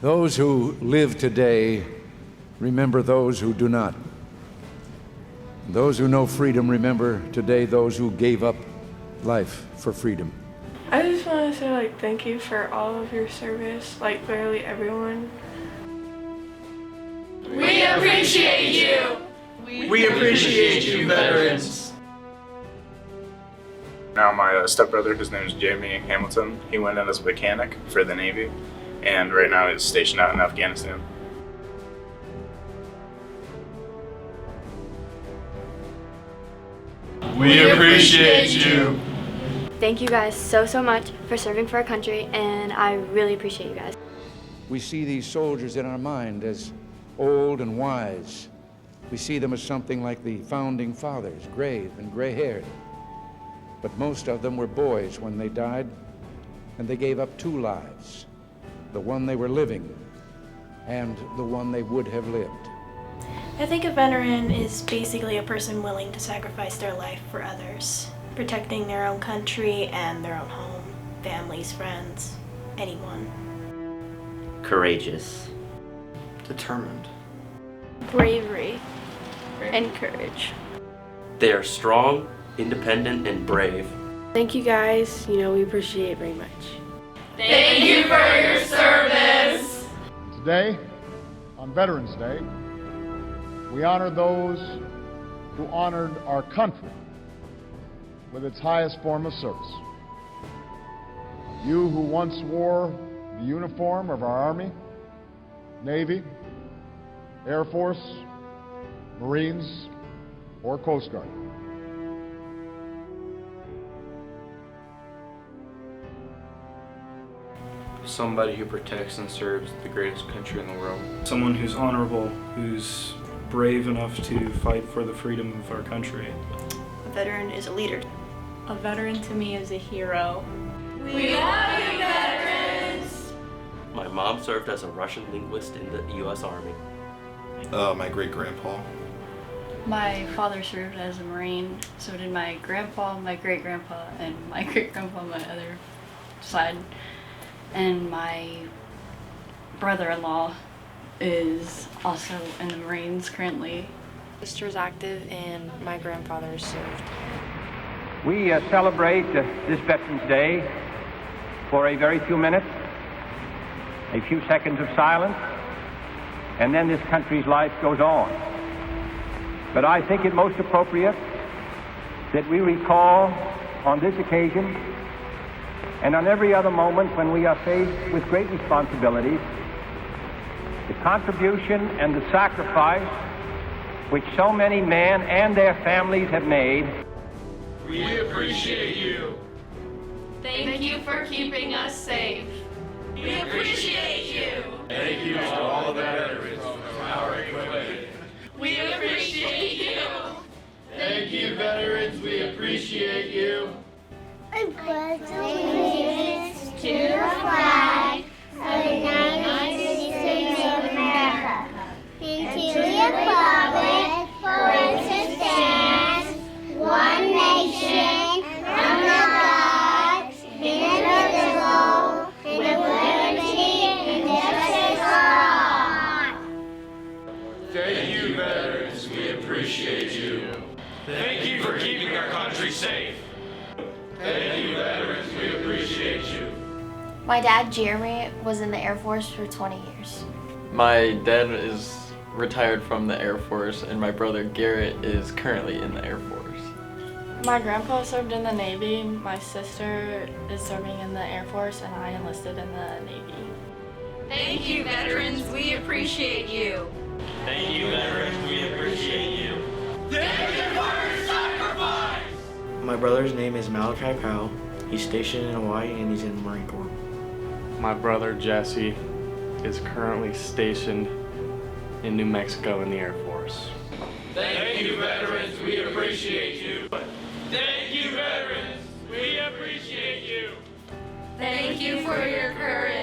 Those who live today remember those who do not. Those who know freedom remember today those who gave up life for freedom. I just want to say thank you for all of your service, literally everyone. We appreciate you! We appreciate you, veterans! Now my stepbrother, his name is Jamie Hamilton, he went in as a mechanic for the Navy, and right now he's stationed out in Afghanistan. We appreciate you! Thank you guys so much for serving for our country, and I really appreciate you guys. We see these soldiers in our mind as old and wise. We see them as something like the founding fathers, grave and gray-haired. But most of them were boys when they died, and they gave up two lives, the one they were living and the one they would have lived. I think a veteran is basically a person willing to sacrifice their life for others, protecting their own country and their own home, families, friends, anyone. Courageous. Determined. Bravery and courage. They are strong, independent, and brave. Thank you guys, we appreciate it very much. Thank you for your service! Today, on Veterans Day, we honor those who honored our country with its highest form of service. You who once wore the uniform of our Army, Navy, Air Force, Marines, or Coast Guard. Somebody who protects and serves the greatest country in the world. Someone who's honorable, who's brave enough to fight for the freedom of our country. A veteran is a leader. A veteran to me is a hero. We love you, veterans! My mom served as a Russian linguist in the U.S. Army. My great-grandpa. My father served as a Marine, so did my grandpa, my great-grandpa, and my great-grandpa on my other side. And my brother-in-law is also in the Marines currently. My sister is active and my grandfather served. We celebrate this Veterans Day for a very few minutes, a few seconds of silence, and then this country's life goes on. But I think it most appropriate that we recall on this occasion and on every other moment when we are faced with great responsibilities, the contribution and the sacrifice which so many men and their families have made. We appreciate you. Thank you for keeping us safe. We appreciate you. Thank you to all the veterans from our equipment. We appreciate you. Thank you, veterans. We appreciate you. I pledge allegiance to the flag of the United States of America and to the republic for which it stands, one nation, under God, indivisible, with liberty and justice for all. Thank you, veterans. We appreciate you. Thank you for keeping our country safe. Thank you, veterans. We appreciate you. My dad, Jeremy, was in the Air Force for 20 years. My dad is retired from the Air Force, and my brother Garrett is currently in the Air Force. My grandpa served in the Navy, my sister is serving in the Air Force, and I enlisted in the Navy. Thank you, veterans. We appreciate you. Thank you, veterans. We appreciate you. Thank you for your sacrifice! My brother's name is Malachi Powell. He's stationed in Hawaii and he's in the Marine Corps. My brother Jesse is currently stationed in New Mexico in the Air Force. Thank you, veterans. We appreciate you. Thank you, veterans. We appreciate you. Thank you for your courage.